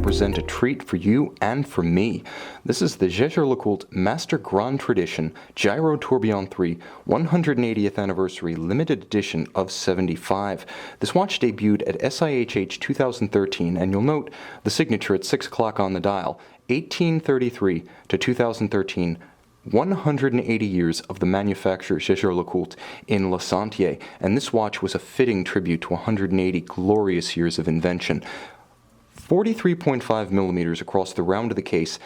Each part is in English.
present a treat for you and for me. This is the Jaeger-LeCoultre Master Grand Tradition Gyrotourbillon 3 180th Anniversary Limited Edition of 75. This watch debuted at SIHH 2013, and you'll note the signature at 6 o'clock on the dial, 1833 to 2013. 180 years of the manufacturer Jaeger-LeCoultre in La Sentier, and this watch was a fitting tribute to 180 glorious years of invention. 43.5 millimeters across the round of the case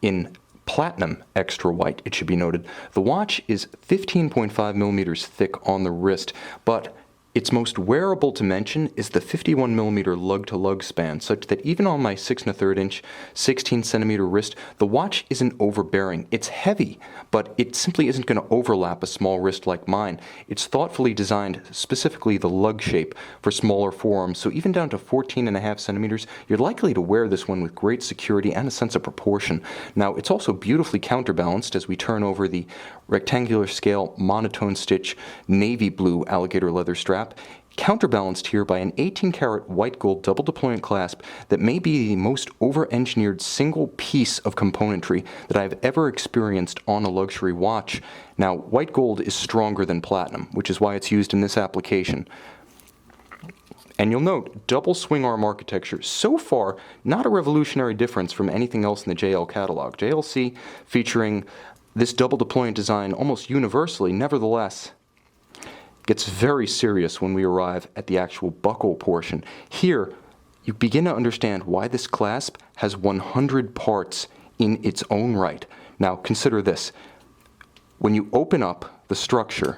in platinum extra white, it should be noted. The watch is 15.5 millimeters thick on the wrist, but its most wearable dimension is the 51 millimeter lug-to-lug span, such that even on my 6 1/3 inch, 16 centimeter wrist, the watch isn't overbearing. It's heavy, but it simply isn't going to overlap a small wrist like mine. It's thoughtfully designed, specifically the lug shape, for smaller forearms, so even down to 14.5 centimeters, you're likely to wear this one with great security and a sense of proportion. Now, it's also beautifully counterbalanced as we turn over the rectangular scale monotone stitch navy blue alligator leather strap, counterbalanced here by an 18-karat white gold double deployment clasp that may be the most over-engineered single piece of componentry that I've ever experienced on a luxury watch. Now, white gold is stronger than platinum, which is why it's used in this application. And you'll note, double swing arm architecture. So far, not a revolutionary difference from anything else in the JL catalog. JLC featuring this double deployment design almost universally, nevertheless, gets very serious when we arrive at the actual buckle portion. Here, you begin to understand why this clasp has 100 parts in its own right. Now, consider this. When you open up the structure,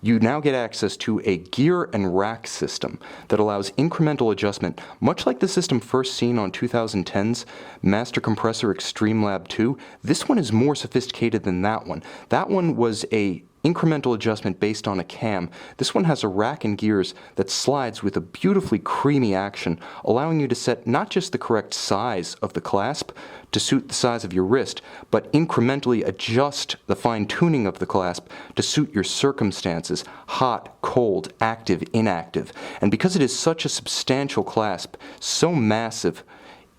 you now get access to a gear and rack system that allows incremental adjustment, much like the system first seen on 2010's Master Compressor Extreme Lab 2. This one is more sophisticated than that one. That one was a incremental adjustment based on a cam. This one has a rack and gears that slides with a beautifully creamy action, allowing you to set not just the correct size of the clasp to suit the size of your wrist, but incrementally adjust the fine-tuning of the clasp to suit your circumstances, hot, cold, active, inactive. And because it is such a substantial clasp, so massive,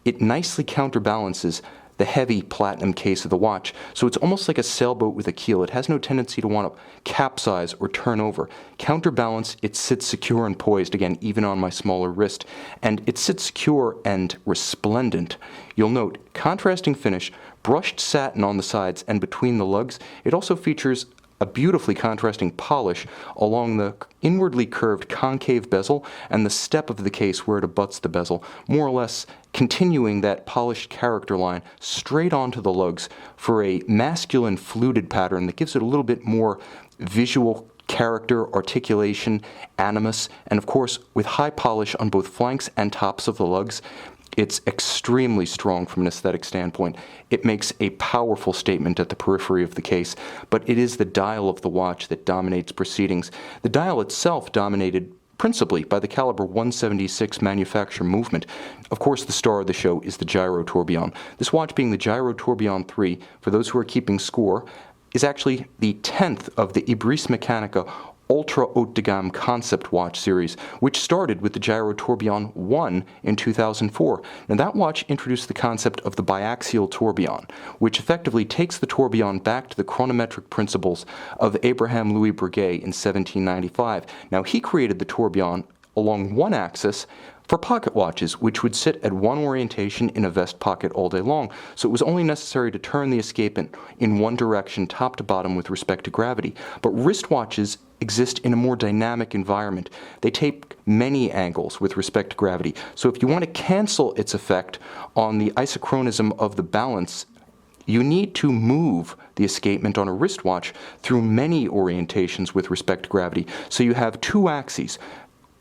it nicely counterbalances the heavy platinum case of the watch, so it's almost like a sailboat with a keel. It has no tendency to want to capsize or turn over. Counterbalance, it sits secure and poised, again, even on my smaller wrist, and it sits secure and resplendent. You'll note, contrasting finish, brushed satin on the sides and between the lugs. It also features a beautifully contrasting polish along the inwardly curved concave bezel and the step of the case where it abuts the bezel, more or less continuing that polished character line straight onto the lugs for a masculine fluted pattern that gives it a little bit more visual character, articulation, animus, and of course with high polish on both flanks and tops of the lugs. It's extremely strong from an aesthetic standpoint. It makes a powerful statement at the periphery of the case, but it is the dial of the watch that dominates proceedings. The dial itself dominated principally by the caliber 176 manufacture movement. Of course, the star of the show is the Gyrotourbillon. This watch, being the Gyrotourbillon 3, for those who are keeping score, is actually the 10th of the Ibris Mechanica Ultra Haute de Gamme concept watch series, which started with the Gyrotourbillon 1 in 2004. Now, that watch introduced the concept of the biaxial tourbillon, which effectively takes the tourbillon back to the chronometric principles of Abraham Louis Breguet in 1795. Now, he created the tourbillon along one axis for pocket watches, which would sit at one orientation in a vest pocket all day long. So it was only necessary to turn the escapement in one direction, top to bottom, with respect to gravity. But wristwatches exist in a more dynamic environment. They take many angles with respect to gravity. So if you want to cancel its effect on the isochronism of the balance, you need to move the escapement on a wristwatch through many orientations with respect to gravity. So you have two axes.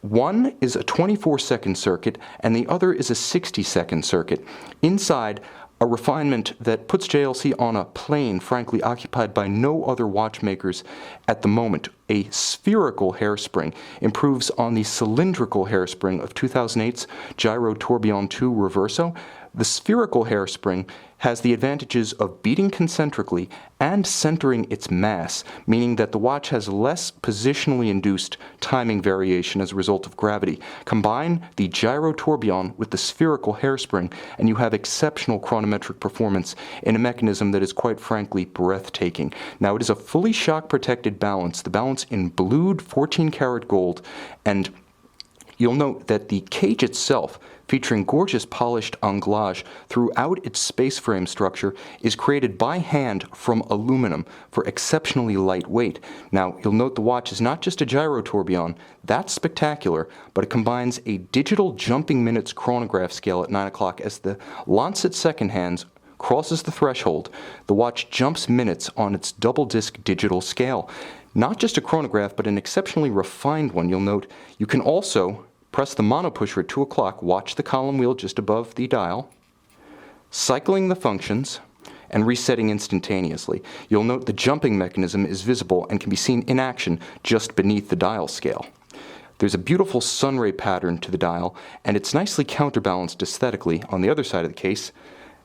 One is a 24-second circuit, and the other is a 60-second circuit. Inside, a refinement that puts JLC on a plane, frankly, occupied by no other watchmakers at the moment. A spherical hairspring improves on the cylindrical hairspring of 2008's Gyrotourbillon 2 Reverso. The spherical hairspring has the advantages of beating concentrically and centering its mass, meaning that the watch has less positionally induced timing variation as a result of gravity. Combine the gyrotourbillon with the spherical hairspring, and you have exceptional chronometric performance in a mechanism that is quite frankly breathtaking. Now, it is a fully shock-protected balance, the balance in blued 14-karat gold, and you'll note that the cage itself, featuring gorgeous polished anglage throughout its space frame structure, is created by hand from aluminum for exceptionally light weight. Now, you'll note the watch is not just a gyrotourbillon, that's spectacular, but it combines a digital jumping minutes chronograph scale at 9 o'clock. As the Lancet second hands crosses the threshold, the watch jumps minutes on its double-disc digital scale. Not just a chronograph, but an exceptionally refined one. You'll note you can also press the mono pusher at 2 o'clock, watch the column wheel just above the dial, cycling the functions, and resetting instantaneously. You'll note the jumping mechanism is visible and can be seen in action just beneath the dial scale. There's a beautiful sunray pattern to the dial, and it's nicely counterbalanced aesthetically on the other side of the case,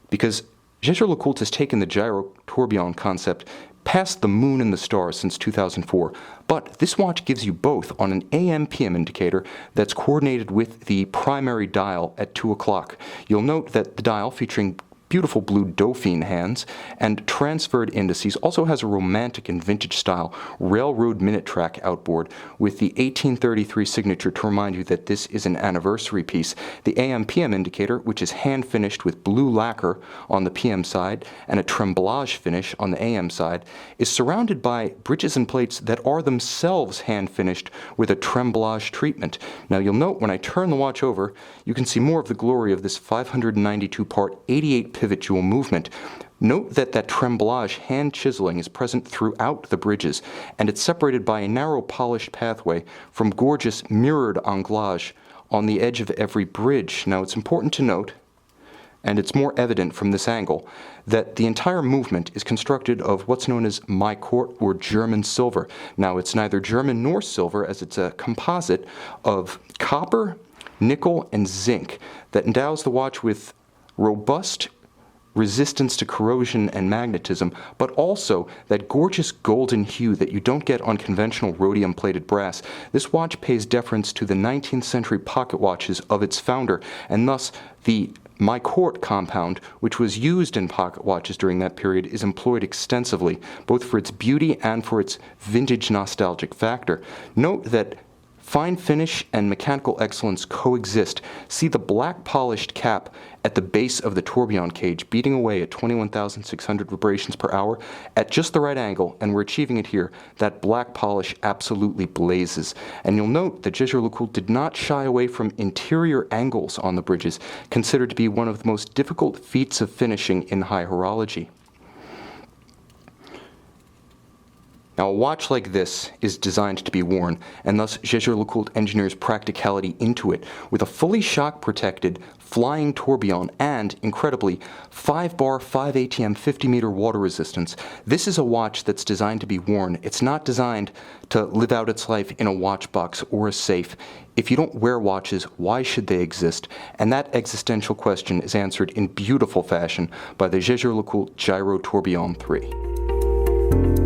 because Jaeger-LeCoultre has taken the gyrotourbillon concept past the moon and the stars since 2004, but this watch gives you both on an AM/PM indicator that's coordinated with the primary dial at 2 o'clock. You'll note that the dial, featuring beautiful blue Dauphine hands and transferred indices, also has a romantic and vintage style railroad minute track outboard with the 1833 signature to remind you that this is an anniversary piece. The AM/PM indicator, which is hand finished with blue lacquer on the PM side and a tremblage finish on the AM side, is surrounded by bridges and plates that are themselves hand finished with a tremblage treatment. Now, you'll note when I turn the watch over, you can see more of the glory of this 592-part 88 pivot jewel movement. Note that tremblage hand chiseling is present throughout the bridges, and it's separated by a narrow polished pathway from gorgeous mirrored anglage on the edge of every bridge. Now, it's important to note, and it's more evident from this angle, that the entire movement is constructed of what's known as Mi-Cort, or German silver. Now, it's neither German nor silver, as it's a composite of copper, nickel, and zinc that endows the watch with robust resistance to corrosion and magnetism, but also that gorgeous golden hue that you don't get on conventional rhodium-plated brass. This watch pays deference to the 19th century pocket watches of its founder, and thus the Mi-Cort compound, which was used in pocket watches during that period, is employed extensively, both for its beauty and for its vintage nostalgic factor. Note that fine finish and mechanical excellence coexist. See the black polished cap at the base of the tourbillon cage beating away at 21,600 vibrations per hour at just the right angle, and we're achieving it here. That black polish absolutely blazes. And you'll note that Jaeger-LeCoultre did not shy away from interior angles on the bridges, considered to be one of the most difficult feats of finishing in high horology. Now, a watch like this is designed to be worn, and thus Jaeger-LeCoultre engineers practicality into it with a fully shock-protected flying tourbillon and, incredibly, 5-bar, 5 ATM, 50-meter water resistance. This is a watch that's designed to be worn. It's not designed to live out its life in a watch box or a safe. If you don't wear watches, why should they exist? And that existential question is answered in beautiful fashion by the Jaeger-LeCoultre Gyrotourbillon 3.